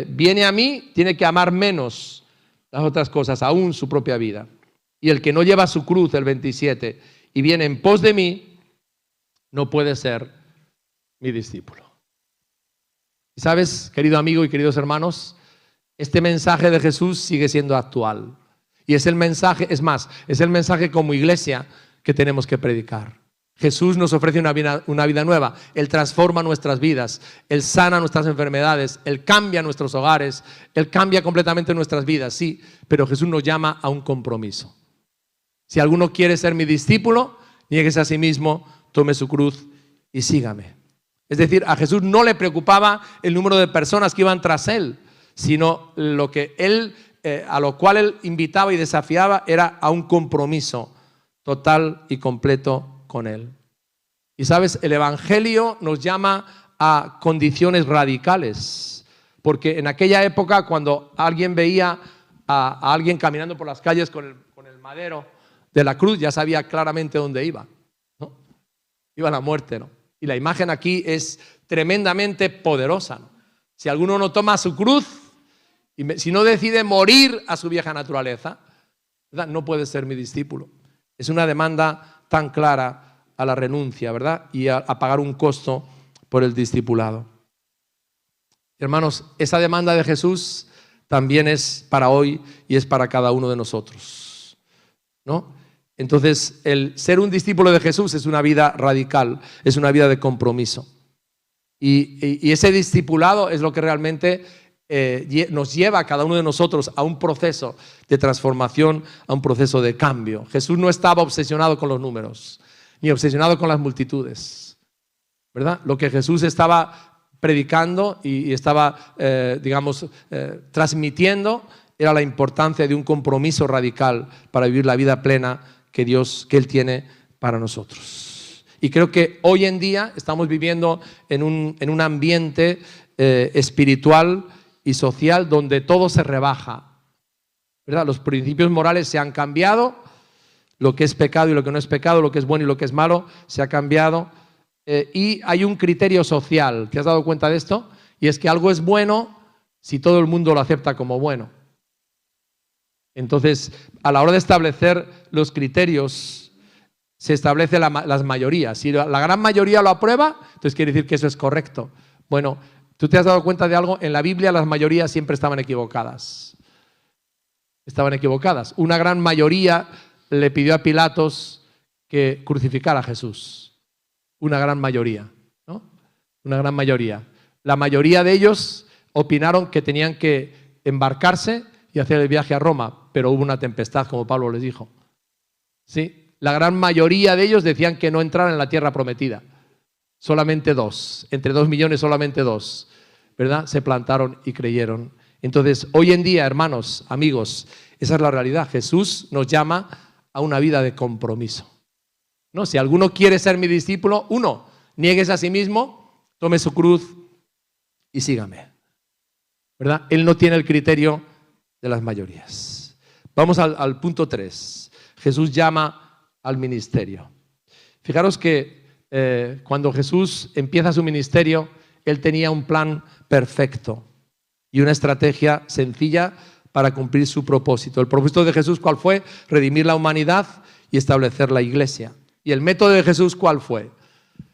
A: Viene a mí, tiene que amar menos las otras cosas, aún su propia vida. Y el que no lleva su cruz, el 27, y viene en pos de mí, no puede ser mi discípulo. Y sabes, querido amigo y queridos hermanos, este mensaje de Jesús sigue siendo actual. Y es el mensaje, es más, es el mensaje como iglesia que tenemos que predicar. Jesús nos ofrece una vida nueva. Él transforma nuestras vidas, Él sana nuestras enfermedades, Él cambia nuestros hogares, Él cambia completamente nuestras vidas, sí, pero Jesús nos llama a un compromiso. Si alguno quiere ser mi discípulo, niéguese a sí mismo, tome su cruz y sígame. Es decir, a Jesús no le preocupaba el número de personas que iban tras Él, sino lo que Él, a lo cual Él invitaba y desafiaba era a un compromiso total y completo con Él. Y sabes, el Evangelio nos llama a condiciones radicales, porque en aquella época cuando alguien veía a alguien caminando por las calles con el madero de la cruz, ya sabía claramente dónde iba, ¿no? Iba a la muerte, ¿no? Y la imagen aquí es tremendamente poderosa, ¿no? Si alguno no toma su cruz, si no decide morir a su vieja naturaleza, ¿verdad?, no puede ser mi discípulo. Es una demanda tan clara a la renuncia, ¿verdad?, y a pagar un costo por el discipulado. Hermanos, esa demanda de Jesús también es para hoy y es para cada uno de nosotros, ¿no? Entonces, el ser un discípulo de Jesús es una vida radical, es una vida de compromiso. Y ese discipulado es lo que realmente nos lleva a cada uno de nosotros a un proceso de transformación, a un proceso de cambio. Jesús no estaba obsesionado con los números, ni obsesionado con las multitudes, ¿verdad? Lo que Jesús estaba predicando y estaba, transmitiendo era la importancia de un compromiso radical para vivir la vida plena que Él tiene para nosotros. Y creo que hoy en día estamos viviendo en un ambiente espiritual y social donde todo se rebaja, ¿verdad? Los principios morales se han cambiado, lo que es pecado y lo que no es pecado, lo que es bueno y lo que es malo se ha cambiado, y hay un criterio social. ¿Te has dado cuenta de esto? Y es que algo es bueno si todo el mundo lo acepta como bueno. Entonces, a la hora de establecer los criterios, se establece las mayorías. Si la gran mayoría lo aprueba, entonces quiere decir que eso es correcto. Bueno, ¿tú te has dado cuenta de algo? En la Biblia las mayorías siempre estaban equivocadas. Estaban equivocadas. Una gran mayoría le pidió a Pilatos que crucificara a Jesús. Una gran mayoría, ¿no? Una gran mayoría. La mayoría de ellos opinaron que tenían que embarcarse y hacer el viaje a Roma, pero hubo una tempestad, como Pablo les dijo. ¿Sí? La gran mayoría de ellos decían que no entraran en la tierra prometida. Solamente 2, entre 2 millones solamente 2, ¿verdad? Se plantaron y creyeron. Entonces, hoy en día, hermanos, amigos, esa es la realidad. Jesús nos llama a una vida de compromiso, ¿no? Si alguno quiere ser mi discípulo, niéguese a sí mismo, tome su cruz y sígame, ¿verdad? Él no tiene el criterio de las mayorías. Vamos al punto 3. Jesús llama al ministerio. Fijaros que cuando Jesús empieza su ministerio, Él tenía un plan perfecto y una estrategia sencilla para cumplir su propósito. El propósito de Jesús, ¿cuál fue? Redimir la humanidad y establecer la iglesia. ¿Y el método de Jesús cuál fue?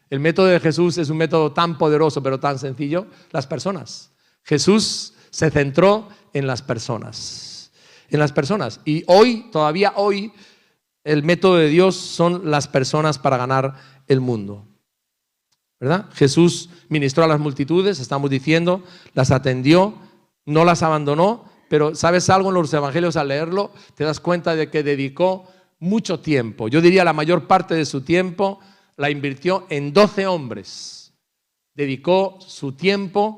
A: El método de Jesús es un método tan poderoso pero tan sencillo: las personas. Jesús se centró en las personas. En las personas. Y todavía hoy, el método de Dios son las personas para ganar el mundo, ¿verdad? Jesús ministró a las multitudes, estamos diciendo, las atendió, no las abandonó, pero ¿sabes algo? En los evangelios, al leerlo, te das cuenta de que dedicó mucho tiempo. Yo diría la mayor parte de su tiempo la invirtió en 12 hombres. Dedicó su tiempo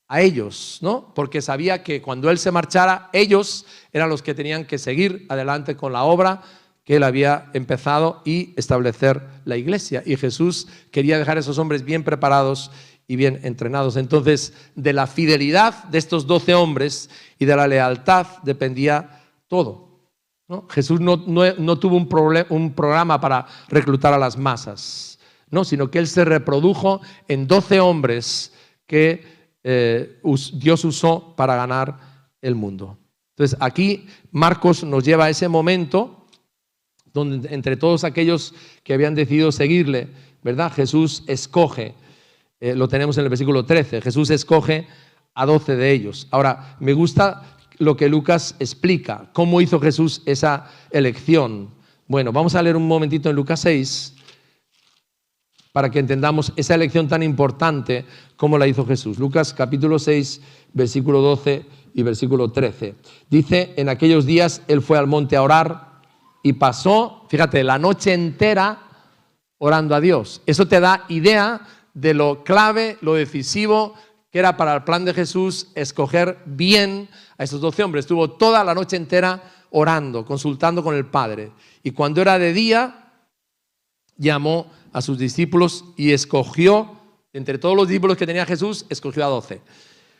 A: a ellos, ¿no? Porque sabía que cuando Él se marchara, ellos eran los que tenían que seguir adelante con la obra que Él había empezado y establecer la iglesia. Y Jesús quería dejar a esos hombres bien preparados y bien entrenados. Entonces, de la fidelidad de estos 12 hombres y de la lealtad dependía todo, ¿no? Jesús no tuvo un programa para reclutar a las masas, ¿no? Sino que Él se reprodujo en 12 hombres que Dios usó para ganar el mundo. Entonces, aquí Marcos nos lleva a ese momento donde entre todos aquellos que habían decidido seguirle, ¿verdad? Jesús escoge, lo tenemos en el versículo 13, Jesús escoge a 12 de ellos. Ahora, me gusta lo que Lucas explica, cómo hizo Jesús esa elección. Bueno, vamos a leer un momentito en Lucas 6 para que entendamos esa elección tan importante, cómo la hizo Jesús. Lucas capítulo 6, versículo 12 y versículo 13. Dice, en aquellos días Él fue al monte a orar y pasó, fíjate, la noche entera orando a Dios. Eso te da idea de lo clave, lo decisivo que era para el plan de Jesús escoger bien a esos 12 hombres. Estuvo toda la noche entera orando, consultando con el Padre. Y cuando era de día, llamó a sus discípulos y escogió, entre todos los discípulos que tenía Jesús, escogió a 12.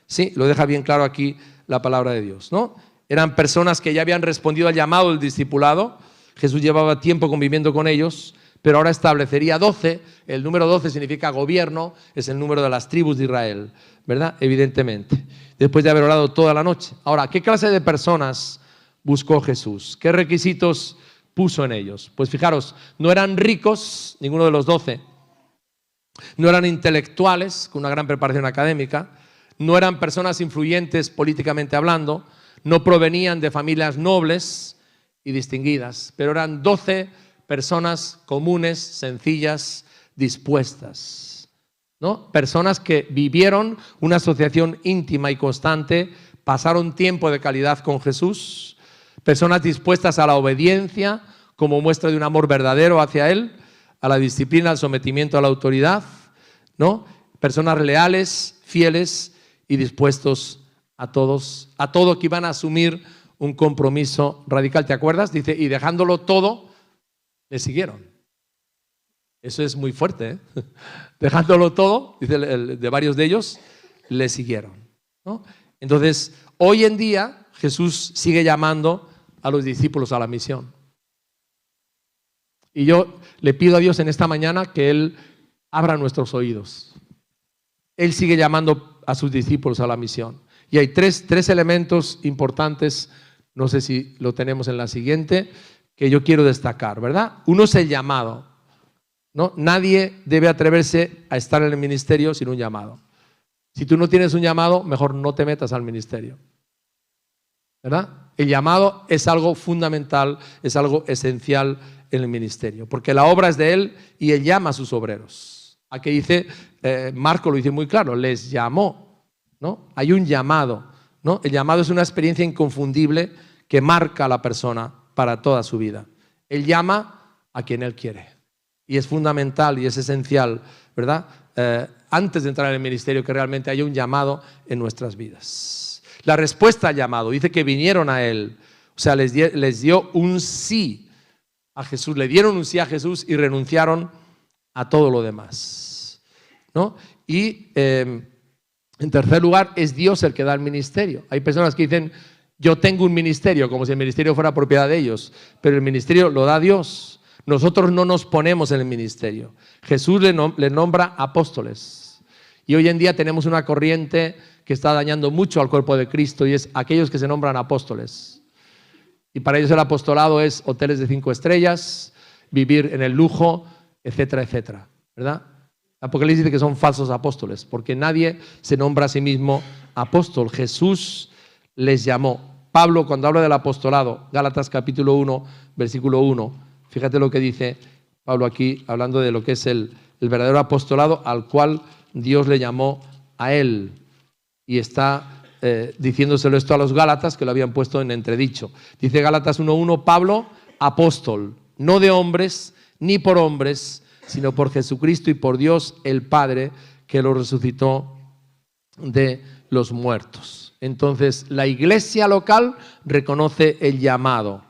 A: Sí, lo deja bien claro aquí la palabra de Dios, ¿no? Eran personas que ya habían respondido al llamado del discipulado. Jesús llevaba tiempo conviviendo con ellos, pero ahora establecería 12. El número 12 significa gobierno, es el número de las tribus de Israel, ¿verdad? Evidentemente, después de haber orado toda la noche. Ahora, ¿qué clase de personas buscó Jesús? ¿Qué requisitos puso en ellos? Pues fijaros, no eran ricos, ninguno de los 12, no eran intelectuales con una gran preparación académica, no eran personas influyentes políticamente hablando, no provenían de familias nobles y distinguidas, pero eran 12 personas comunes, sencillas, dispuestas, ¿no? Personas que vivieron una asociación íntima y constante, pasaron tiempo de calidad con Jesús, personas dispuestas a la obediencia como muestra de un amor verdadero hacia Él, a la disciplina, al sometimiento a la autoridad, ¿no? Personas leales, fieles y dispuestos a todo, que iban a asumir un compromiso radical. ¿Te acuerdas? Dice, y dejándolo todo, le siguieron. Eso es muy fuerte, ¿eh? Dejándolo todo, dice de varios de ellos, le siguieron, ¿no? Entonces, hoy en día, Jesús sigue llamando a los discípulos a la misión. Y yo le pido a Dios en esta mañana que Él abra nuestros oídos. Él sigue llamando a sus discípulos a la misión. Y hay tres elementos importantes, no sé si lo tenemos en la siguiente, que yo quiero destacar, ¿verdad? Uno es el llamado, ¿no? Nadie debe atreverse a estar en el ministerio sin un llamado. Si tú no tienes un llamado, mejor no te metas al ministerio, ¿verdad? El llamado es algo fundamental, es algo esencial en el ministerio, porque la obra es de Él y Él llama a sus obreros. Aquí dice, Marco lo dice muy claro, les llamó, ¿no? Hay un llamado, ¿no? El llamado es una experiencia inconfundible que marca a la persona para toda su vida. Él llama a quien Él quiere. Y es fundamental y es esencial, ¿verdad? Antes de entrar en el ministerio, que realmente haya un llamado en nuestras vidas. La respuesta al llamado, dice que vinieron a Él. O sea, les dio un sí a Jesús. Le dieron un sí a Jesús y renunciaron a todo lo demás, ¿no? Y en tercer lugar, es Dios el que da el ministerio. Hay personas que dicen, yo tengo un ministerio, como si el ministerio fuera propiedad de ellos, pero el ministerio lo da Dios. Nosotros no nos ponemos en el ministerio. Jesús le nombra apóstoles. Y hoy en día tenemos una corriente que está dañando mucho al cuerpo de Cristo y es aquellos que se nombran apóstoles. Y para ellos el apostolado es hoteles de 5 estrellas, vivir en el lujo, etcétera, etcétera, ¿verdad? Apocalipsis dice que son falsos apóstoles, porque nadie se nombra a sí mismo apóstol. Jesús les llamó. Pablo, cuando habla del apostolado, Gálatas capítulo 1, versículo 1, fíjate lo que dice Pablo aquí, hablando de lo que es el verdadero apostolado al cual Dios le llamó a él. Y está diciéndoselo esto a los Gálatas, que lo habían puesto en entredicho. Dice Gálatas 1:1, Pablo, apóstol, no de hombres, ni por hombres, sino por Jesucristo y por Dios el Padre, que lo resucitó de los muertos. Entonces, la iglesia local reconoce el llamado.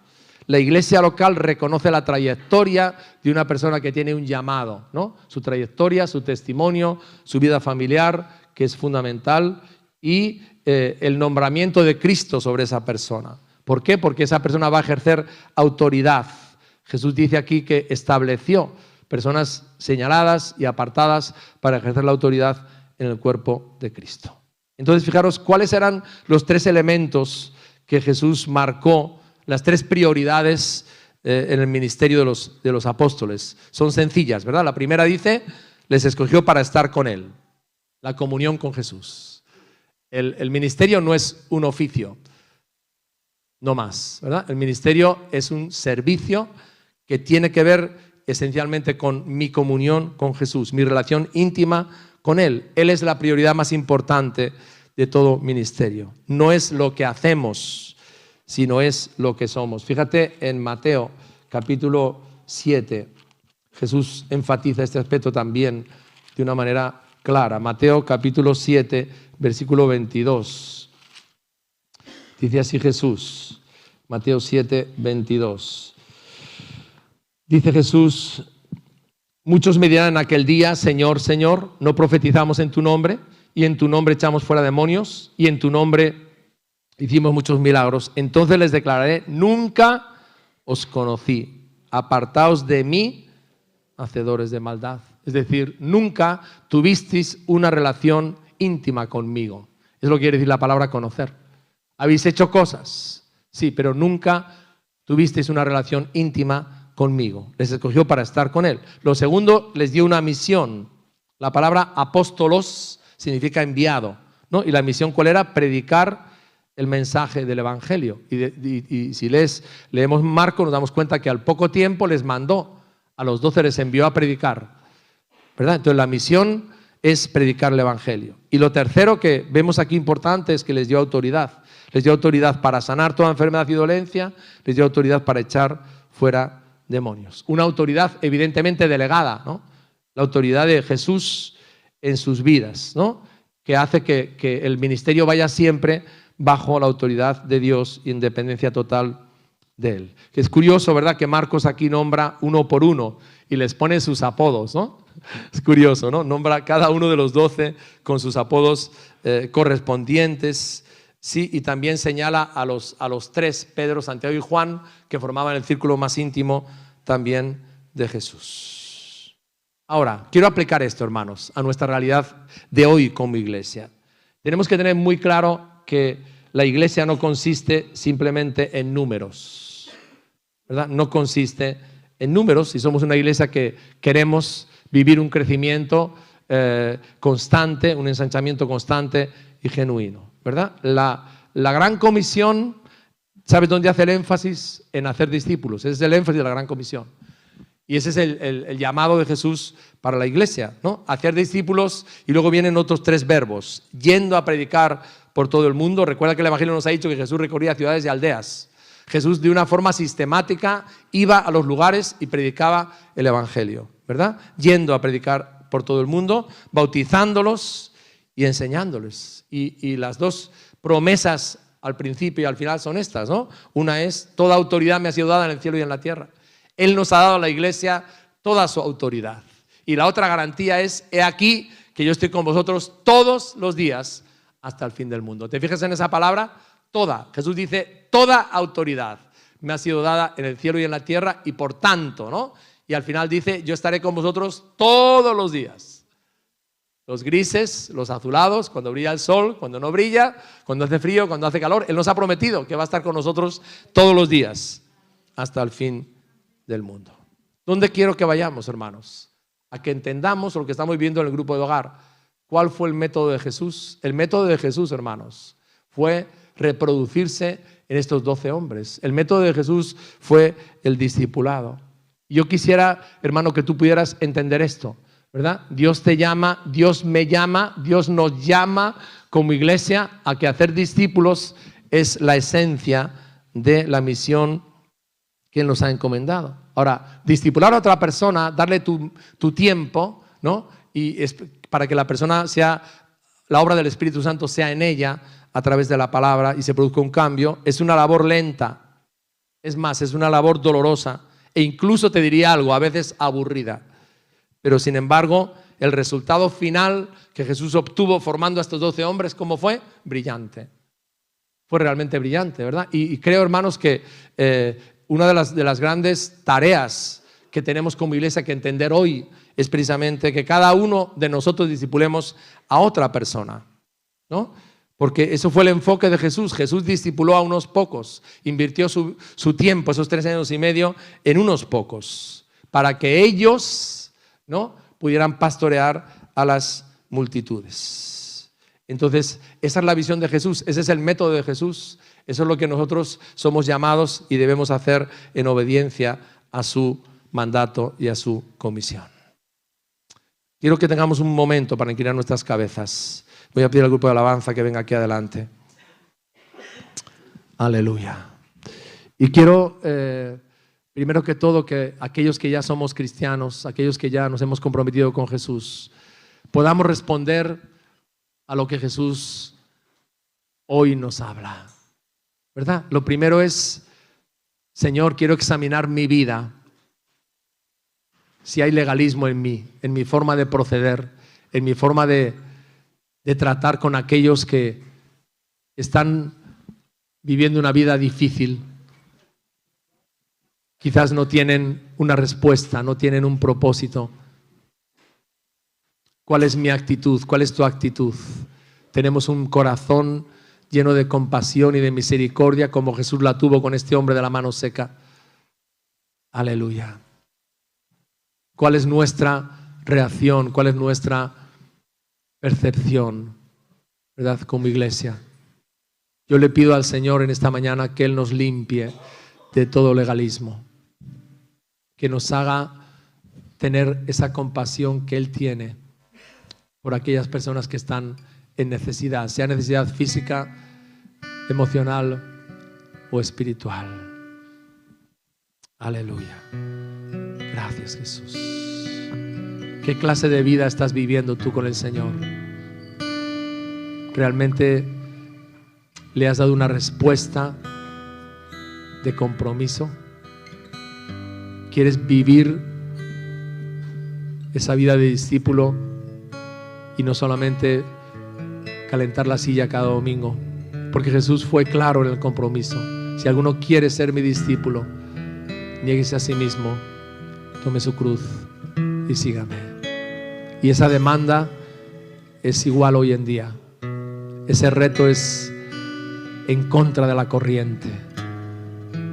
A: La iglesia local reconoce la trayectoria de una persona que tiene un llamado, ¿no? Su trayectoria, su testimonio, su vida familiar, que es fundamental, y el nombramiento de Cristo sobre esa persona. ¿Por qué? Porque esa persona va a ejercer autoridad. Jesús dice aquí que estableció personas señaladas y apartadas para ejercer la autoridad en el cuerpo de Cristo. Entonces, fijaros cuáles eran los 3 elementos que Jesús marcó, las 3 prioridades en el ministerio de los apóstoles. Son sencillas, ¿verdad? La primera dice, les escogió para estar con Él, la comunión con Jesús. El ministerio no es un oficio, no más, ¿verdad? El ministerio es un servicio que tiene que ver esencialmente con mi comunión con Jesús, mi relación íntima con Él. Él es la prioridad más importante de todo ministerio. No es lo que hacemos, sino es lo que somos. Fíjate en Mateo capítulo 7, Jesús enfatiza este aspecto también de una manera clara. Mateo capítulo 7, versículo 22. Dice así Jesús, Mateo 7, 22. Dice Jesús, muchos me dirán en aquel día, Señor, Señor, ¿no profetizamos en tu nombre? Y en tu nombre echamos fuera demonios, y en tu nombre hicimos muchos milagros. Entonces les declararé, nunca os conocí, apartaos de mí, hacedores de maldad. Es decir, nunca tuvisteis una relación íntima conmigo. Es lo que quiere decir la palabra conocer. Habéis hecho cosas, sí, pero nunca tuvisteis una relación íntima conmigo. Les escogió para estar con Él. Lo segundo, les dio una misión. La palabra apóstolos significa enviado, ¿no? Y la misión, ¿cuál era? Predicar el mensaje del Evangelio. Y si leemos Marcos, nos damos cuenta que al poco tiempo les mandó, a los 12 les envió a predicar, ¿verdad? Entonces la misión es predicar el Evangelio. Y lo tercero que vemos aquí importante es que les dio autoridad. Les dio autoridad para sanar toda enfermedad y dolencia, les dio autoridad para echar fuera demonios. Una autoridad evidentemente delegada, ¿no? La autoridad de Jesús en sus vidas, ¿no? Que hace que el ministerio vaya siempre bajo la autoridad de Dios y en dependencia total de Él. Que es curioso, ¿verdad? Que Marcos aquí nombra uno por uno y les pone sus apodos, ¿no? Es curioso, ¿no? Nombra cada uno de los 12 con sus apodos correspondientes, sí, y también señala a los 3, Pedro, Santiago y Juan, que formaban el círculo más íntimo también de Jesús. Ahora, quiero aplicar esto, hermanos, a nuestra realidad de hoy como iglesia. Tenemos que tener muy claro que la iglesia no consiste simplemente en números, ¿verdad? No consiste en números, y somos una iglesia que queremos vivir un crecimiento constante, un ensanchamiento constante y genuino, ¿verdad? La gran comisión, ¿sabes dónde hace el énfasis? En hacer discípulos. Ese es el énfasis de la gran comisión. Y ese es el llamado de Jesús para la iglesia, ¿no? Hacer discípulos, y luego vienen otros 3 verbos. Yendo a predicar por todo el mundo. Recuerda que el Evangelio nos ha dicho que Jesús recorría ciudades y aldeas. Jesús de una forma sistemática iba a los lugares y predicaba el Evangelio, ¿verdad? Yendo a predicar por todo el mundo, bautizándolos y enseñándoles. Y las 2 promesas al principio y al final son estas, ¿no? Una es, toda autoridad me ha sido dada en el cielo y en la tierra. Él nos ha dado a la iglesia toda su autoridad. Y la otra garantía es, he aquí que yo estoy con vosotros todos los días hasta el fin del mundo. ¿Te fijas en esa palabra? Toda. Jesús dice, toda autoridad me ha sido dada en el cielo y en la tierra, y por tanto, ¿no? Y al final dice, yo estaré con vosotros todos los días. Los grises, los azulados, cuando brilla el sol, cuando no brilla, cuando hace frío, cuando hace calor. Él nos ha prometido que va a estar con nosotros todos los días hasta el fin del mundo. ¿Dónde quiero que vayamos, hermanos? A que entendamos lo que estamos viendo en el grupo de hogar. ¿Cuál fue el método de Jesús? El método de Jesús, hermanos, fue reproducirse en estos 12 hombres. El método de Jesús fue el discipulado. Yo quisiera, hermano, que tú pudieras entender esto, ¿verdad? Dios te llama, Dios me llama, Dios nos llama como iglesia a que hacer discípulos es la esencia de la misión que Él nos ha encomendado. Ahora, discipular a otra persona, darle tu tiempo, ¿no? Y para que la persona sea, la obra del Espíritu Santo sea en ella a través de la palabra y se produzca un cambio, es una labor lenta, Es más, es una labor dolorosa e incluso te diría algo, a veces aburrida. Pero sin embargo, el resultado final que Jesús obtuvo formando a estos 12 hombres, ¿cómo fue? Brillante. Fue realmente brillante, ¿verdad? Y creo, hermanos, que una de las grandes tareas que tenemos como iglesia que entender hoy es precisamente que cada uno de nosotros discipulemos a otra persona, ¿no? Porque eso fue el enfoque de Jesús. Jesús discipuló a unos pocos, invirtió su tiempo, esos 3 años y medio, en unos pocos, para que ellos, ¿no?, pudieran pastorear a las multitudes. Entonces, esa es la visión de Jesús, ese es el método de Jesús, eso es lo que nosotros somos llamados y debemos hacer en obediencia a su mandato y a su comisión. Quiero que tengamos un momento para inclinar nuestras cabezas. Voy a pedir al grupo de alabanza que venga aquí adelante. Aleluya. Y quiero, primero que todo, que aquellos que ya somos cristianos, aquellos que ya nos hemos comprometido con Jesús, podamos responder a lo que Jesús hoy nos habla, ¿verdad? Lo primero es, Señor, quiero examinar mi vida, si hay legalismo en mi forma de proceder, en mi forma de tratar con aquellos que están viviendo una vida difícil. Quizás no tienen una respuesta, no tienen un propósito. ¿Cuál es mi actitud? ¿Cuál es tu actitud? Tenemos un corazón lleno de compasión y de misericordia como Jesús la tuvo con este hombre de la mano seca. Aleluya. ¿Cuál es nuestra reacción? ¿Cuál es nuestra percepción, ¿verdad? Como iglesia. Yo le pido al Señor en esta mañana que Él nos limpie de todo legalismo, que nos haga tener esa compasión que Él tiene por aquellas personas que están en necesidad, sea necesidad física, emocional o espiritual. Aleluya. Gracias, Jesús. ¿Qué clase de vida estás viviendo tú con el Señor? ¿Realmente le has dado una respuesta de compromiso? ¿Quieres vivir esa vida de discípulo y no solamente calentar la silla cada domingo? Porque Jesús fue claro en el compromiso. Si alguno quiere ser mi discípulo, niéguese a sí mismo, tome su cruz y sígame. Y esa demanda es igual hoy en día. Ese reto es en contra de la corriente,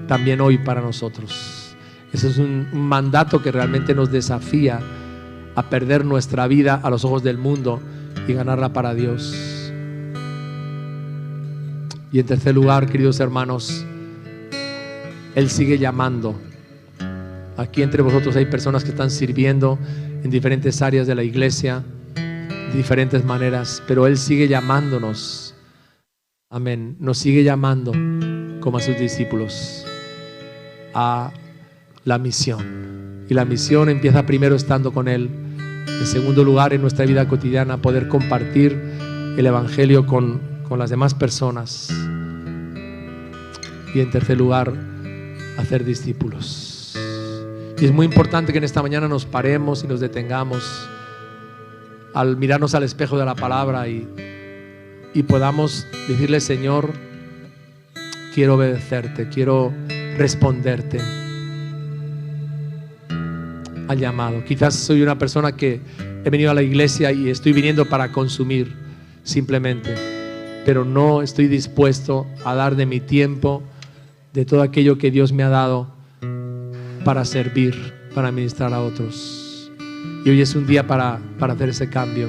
A: también hoy para nosotros. Ese es un mandato que realmente nos desafía a perder nuestra vida a los ojos del mundo y ganarla para Dios. Y en tercer lugar, queridos hermanos, Él sigue llamando. Aquí entre vosotros hay personas que están sirviendo en diferentes áreas de la iglesia, de diferentes maneras, pero Él sigue llamándonos. Amén. Nos sigue llamando como a sus discípulos a la misión. Y la misión empieza primero estando con Él. En segundo lugar, en nuestra vida cotidiana, poder compartir el Evangelio con las demás personas. Y en tercer lugar, hacer discípulos. Y es muy importante que en esta mañana nos paremos y nos detengamos al mirarnos al espejo de la palabra y podamos decirle: Señor, quiero obedecerte, quiero responderte al llamado. Quizás soy una persona que he venido a la iglesia y estoy viniendo para consumir simplemente, pero no estoy dispuesto a dar de mi tiempo, de todo aquello que Dios me ha dado para servir, para ministrar a otros. Y hoy es un día para hacer ese cambio.